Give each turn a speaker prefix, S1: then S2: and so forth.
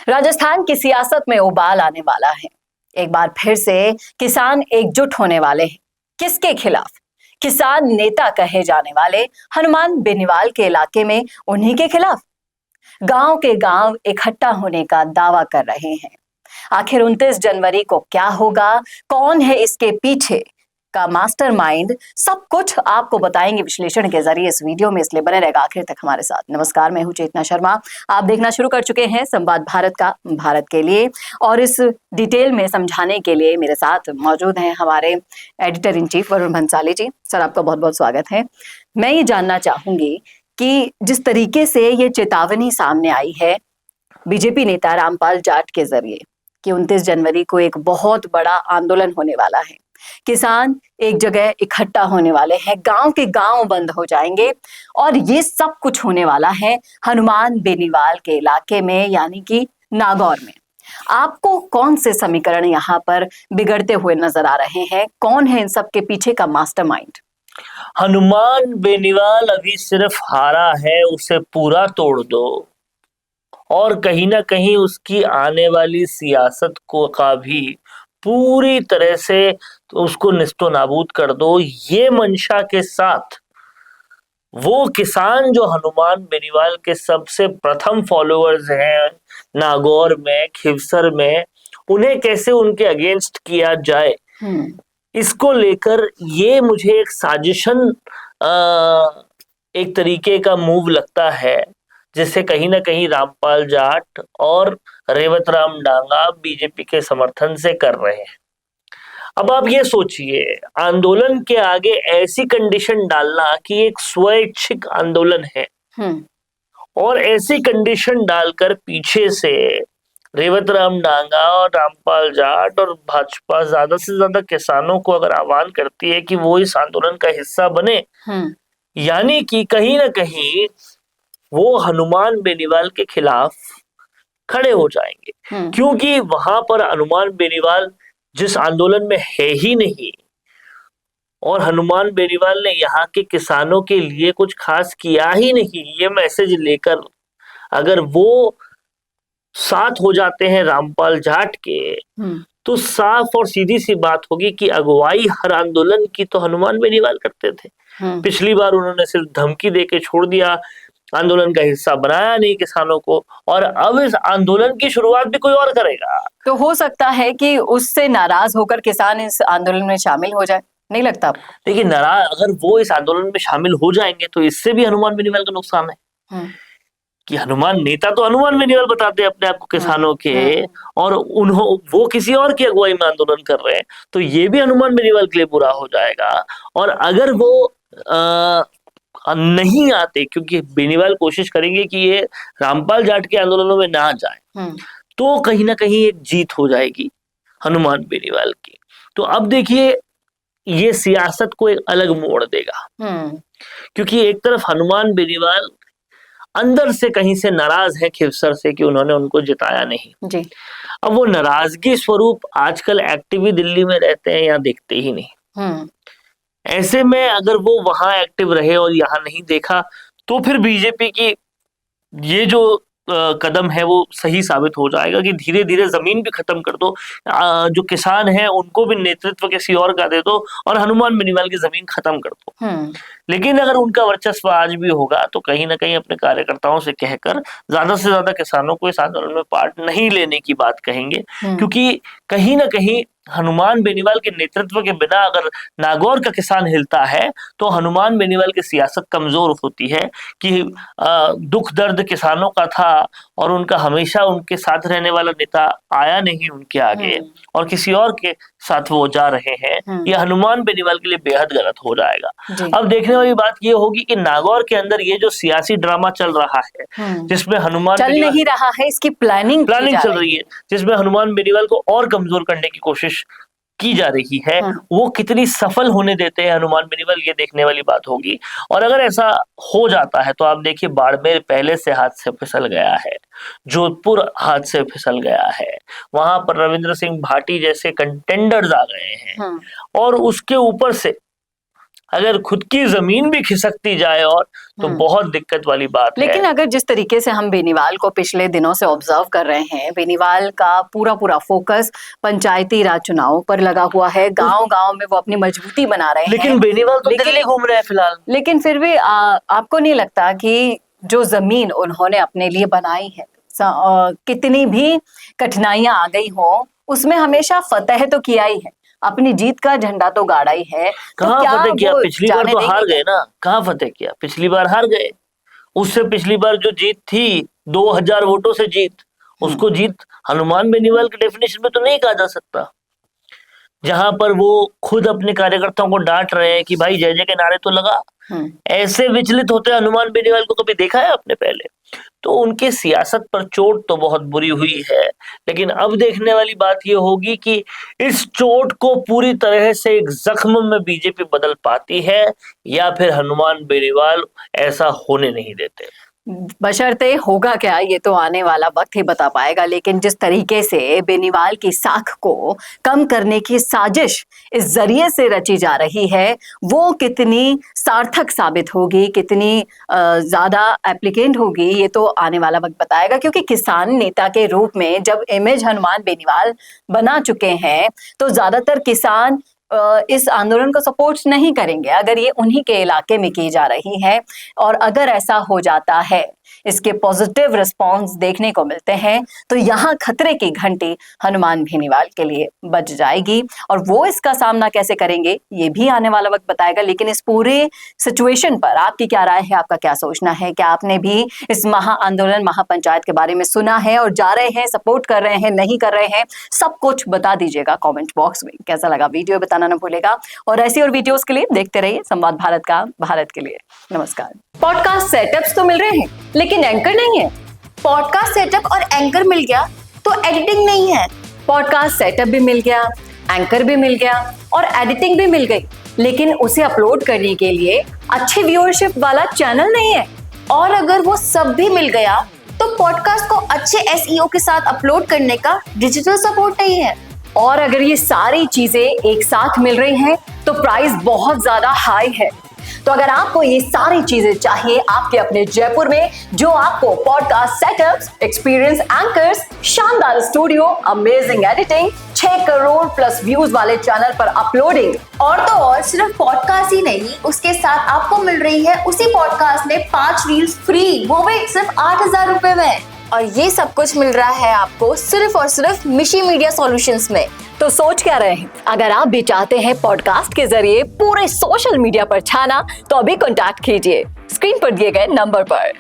S1: राजस्थान की सियासत में उबाल आने वाला है। एक बार फिर से किसान एकजुट होने वाले हैं। किसके खिलाफ? किसान नेता कहे जाने वाले हनुमान बेनीवाल के इलाके में उन्हीं के खिलाफ गांव के गांव इकट्ठा होने का दावा कर रहे हैं। आखिर 29 जनवरी को क्या होगा, कौन है इसके पीछे का मास्टरमाइंड, सब कुछ आपको बताएंगे विश्लेषण के जरिए इस वीडियो में, इसलिए बने रहेगा आखिर तक हमारे साथ। नमस्कार, मैं हूं चेतना शर्मा। आप देखना शुरू कर चुके हैं संवाद भारत का, भारत के लिए, और इस डिटेल में समझाने के लिए मेरे साथ मौजूद हैं हमारे editor in chief Varun Bhansali ji. Sir, आपका बहुत बहुत स्वागत है। मैं ये जानना चाहूंगी कि जिस तरीके से ये चेतावनी सामने आई है बीजेपी नेता रामपाल जाट के जरिए कि 29 जनवरी को एक बहुत बड़ा आंदोलन होने वाला है, किसान एक जगह इकट्ठा होने वाले हैं, गांव के गांव बंद हो जाएंगे, और ये सब कुछ होने वाला है हनुमान बेनीवाल के इलाके में, यानी कि नागौर में। आपको कौन से समीकरण यहाँ पर बिगड़ते हुए नजर आ रहे हैं? कौन है इन सब के पीछे का मास्टरमाइंड?
S2: हनुमान बेनीवाल अभी सिर्फ हारा है, उसे पूरा तोड़ दो और कहीं ना कहीं उसकी आने वाली सियासत को का भी पूरी तरह से उसको निस्तो नाबूद कर दो, ये मंशा के साथ वो किसान जो हनुमान बेनीवाल के सबसे प्रथम फॉलोअर्स हैं नागौर में, खिवसर में, उन्हें कैसे उनके अगेंस्ट किया जाए, इसको लेकर ये मुझे एक साजिशन एक तरीके का मूव लगता है, जिसे कहीं ना कहीं रामपाल जाट और रेवत राम डांगा बीजेपी के समर्थन से कर रहे हैं। अब आप ये सोचिए, आंदोलन के आगे ऐसी कंडीशन डालना कि एक स्वैच्छिक आंदोलन है, और ऐसी कंडीशन डालकर पीछे से रेवत राम डांगा और रामपाल जाट और भाजपा ज्यादा से ज्यादा किसानों को अगर आह्वान करती है कि वो इस आंदोलन का हिस्सा बने, यानी कि कहीं ना कहीं वो हनुमान बेनीवाल के खिलाफ खड़े हो जाएंगे, क्योंकि वहां पर हनुमान बेनीवाल जिस आंदोलन में है ही नहीं, और हनुमान बेनीवाल ने यहाँ के किसानों के लिए कुछ खास किया ही नहीं, ये मैसेज लेकर अगर वो साथ हो जाते हैं रामपाल जाट के, तो साफ और सीधी सी बात होगी कि अगुवाई हर आंदोलन की तो हनुमान बेनीवाल करते थे। पिछली बार उन्होंने सिर्फ धमकी देके छोड़ दिया, आंदोलन का हिस्सा बनाया नहीं किसानों को, और अब इस आंदोलन की शुरुआत भी कोई और करेगा।
S1: तो हो सकता है कि उससे नाराज होकर किसान इस आंदोलन में शामिल हो जाए, नहीं लगता आपको?
S2: देखिए, नाराज अगर वो इस आंदोलन में शामिल हो जाएंगे तो इससे भी हनुमान बेनीवाल का नुकसान है कि हनुमान नेता तो हनुमान बेनीवाल बताते हैं अपने आप को किसानों के, और वो किसी और की अगुवाई में आंदोलन कर रहे हैं, तो ये भी हनुमान बेनीवाल के लिए बुरा हो जाएगा। और अगर वो नहीं आते, क्योंकि बेनीवाल कोशिश करेंगे कि ये रामपाल जाट के आंदोलनों में ना जाए, तो कहीं ना कहीं एक जीत हो जाएगी हनुमान बेनीवाल की। तो अब देखिए, ये सियासत को एक अलग मोड़ देगा, क्योंकि एक तरफ हनुमान बेनीवाल अंदर से कहीं से नाराज है खिवसर से कि उन्होंने उनको जिताया नहीं
S1: जी।
S2: अब वो नाराजगी स्वरूप आजकल एक्टिव ही दिल्ली में रहते हैं, यहाँ देखते ही नहीं। ऐसे में अगर वो वहां एक्टिव रहे और यहाँ नहीं देखा, तो फिर बीजेपी की ये जो कदम है वो सही साबित हो जाएगा कि धीरे धीरे जमीन भी खत्म कर दो, जो किसान हैं उनको भी नेतृत्व किसी और का दे दो, और हनुमान बेनीवाल की जमीन खत्म कर दो। लेकिन अगर उनका वर्चस्व आज भी होगा तो कहीं ना कहीं अपने कार्यकर्ताओं से कहकर ज्यादा से ज्यादा किसानों को इस आंदोलन में पार्ट नहीं लेने की बात कहेंगे, क्योंकि कहीं ना कहीं हनुमान बेनीवाल के नेतृत्व के बिना अगर नागौर का किसान हिलता है तो हनुमान बेनीवाल की सियासत कमजोर होती है कि दुख दर्द किसानों का था और उनका हमेशा उनके साथ रहने वाला नेता आया नहीं उनके आगे, और किसी और के साथ वो जा रहे हैं, यह हनुमान बेनीवाल के लिए बेहद गलत हो जाएगा। अब देखने वाली बात ये होगी कि नागौर के अंदर ये जो सियासी ड्रामा चल रहा है, जिसमें हनुमान
S1: चल नहीं रहा है, इसकी प्लानिंग
S2: चल रही है, जिसमें हनुमान बेनीवाल को और कमजोर करने की कोशिश की जा रही है, वो कितनी सफल होने देते हैं हनुमान बेनीवाल, ये देखने वाली बात होगी। और अगर ऐसा हो जाता है तो आप देखिए, बाड़मेर पहले से हाथ से फिसल गया है, जोधपुर हाथ से फिसल गया है, वहां पर रविंद्र सिंह भाटी जैसे कंटेंडर्स आ गए हैं, और उसके ऊपर से अगर खुद की जमीन भी खिसकती जाए और तो बहुत दिक्कत वाली बात है।
S1: लेकिन अगर जिस तरीके से हम बेनीवाल को पिछले दिनों से ऑब्जर्व कर रहे हैं, बेनीवाल का पूरा फोकस पंचायती राज चुनावों पर लगा हुआ है, गांव-गांव में वो अपनी मजबूती बना रहे हैं।
S2: लेकिन बेनीवाल तो दिल्ली घूम रहे हैं फिलहाल।
S1: लेकिन फिर भी आपको नहीं लगता कि जो जमीन उन्होंने अपने लिए बनाई है, कितनी भी कठिनाइयां आ गई हो, उसमें हमेशा फतेह तो किया ही है, अपनी जीत का झंडा तो गाड़ा ही है।
S2: कहाँ फतेह किया? पिछली बार तो हार गए ना। कहाँ फतेह किया? पिछली बार हार गए। उससे पिछली बार जो जीत थी 2000 वोटों से जीत, उसको जीत हनुमान बेनीवाल के डेफिनेशन में तो नहीं कहा जा सकता। जहां पर वो खुद अपने कार्यकर्ताओं को डांट रहे हैं कि भाई जय जय के नारे तो लगा, ऐसे विचलित होते हनुमान बेनीवाल को कभी देखा है आपने पहले? तो उनके सियासत पर चोट तो बहुत बुरी हुई है, लेकिन अब देखने वाली बात ये होगी कि इस चोट को पूरी तरह से एक जख्म में बीजेपी बदल पाती है या फिर हनुमान बेनीवाल ऐसा होने नहीं देते।
S1: बशर्ते होगा क्या, ये तो आने वाला वक्त ही बता पाएगा। लेकिन जिस तरीके से बेनीवाल की साख को कम करने की साजिश इस जरिए से रची जा रही है, वो कितनी सार्थक साबित होगी, कितनी ज्यादा एप्लीकेंट होगी, ये तो आने वाला वक्त बताएगा। क्योंकि किसान नेता के रूप में जब इमेज हनुमान बेनीवाल बना चुके हैं, तो ज्यादातर किसान इस आंदोलन को सपोर्ट नहीं करेंगे अगर ये उन्हीं के इलाके में की जा रही है। और अगर ऐसा हो जाता है, इसके पॉजिटिव रिस्पॉन्स देखने को मिलते हैं, तो यहाँ खतरे की घंटी हनुमान बेनीवाल के लिए बज जाएगी। और वो इसका सामना कैसे करेंगे, ये भी आने वाला वक्त बताएगा। लेकिन इस पूरे सिचुएशन पर आपकी क्या राय है, आपका क्या सोचना है? क्या आपने भी इस महा आंदोलन, महापंचायत के बारे में सुना है और जा रहे हैं, सपोर्ट कर रहे हैं, नहीं कर रहे हैं? सब कुछ बता दीजिएगा कमेंट बॉक्स में। कैसा लगा वीडियो बताना ना भूलेगा। और ऐसी और वीडियोस के लिए देखते रहिए संवाद भारत का, भारत के लिए। नमस्कार। पॉडकास्ट सेटअप्स तो मिल रहे हैं, लेकिन एंकर नहीं है।
S3: पॉडकास्ट सेटअप और एंकर मिल गया तो एडिटिंग नहीं है।
S1: पॉडकास्ट सेटअप भी मिल गया, एंकर भी मिल गया और एडिटिंग भी मिल गई, लेकिन उसे अपलोड करने के लिए अच्छे व्यूअरशिप वाला चैनल नहीं है।
S3: और अगर वो सब भी मिल गया तो पॉडकास्ट को अच्छे एसईओ के साथ अपलोड करने का डिजिटल सपोर्ट नहीं है।
S1: और अगर ये सारी चीजें एक साथ मिल रही हैं, तो प्राइस बहुत ज्यादा हाई है। तो अगर आपको ये सारी चीजें चाहिए आपके अपने जयपुर में, जो आपको पॉडकास्ट सेटअप्स, एक्सपीरियंस एंकर्स, शानदार studio, amazing editing, 6 crore plus views वाले चैनल पर अपलोडिंग,
S3: और तो और सिर्फ पॉडकास्ट ही नहीं, उसके साथ आपको मिल रही है उसी पॉडकास्ट में 5 रील्स फ्री, वो भी सिर्फ 8000 रुपए में। और ये सब कुछ मिल रहा है आपको सिर्फ और सिर्फ मिशी मीडिया सॉल्यूशंस में।
S1: तो सोच क्या रहे हैं? अगर आप भी चाहते हैं पॉडकास्ट के जरिए पूरे सोशल मीडिया पर छाना, तो अभी कॉन्टैक्ट कीजिए स्क्रीन पर दिए गए नंबर पर।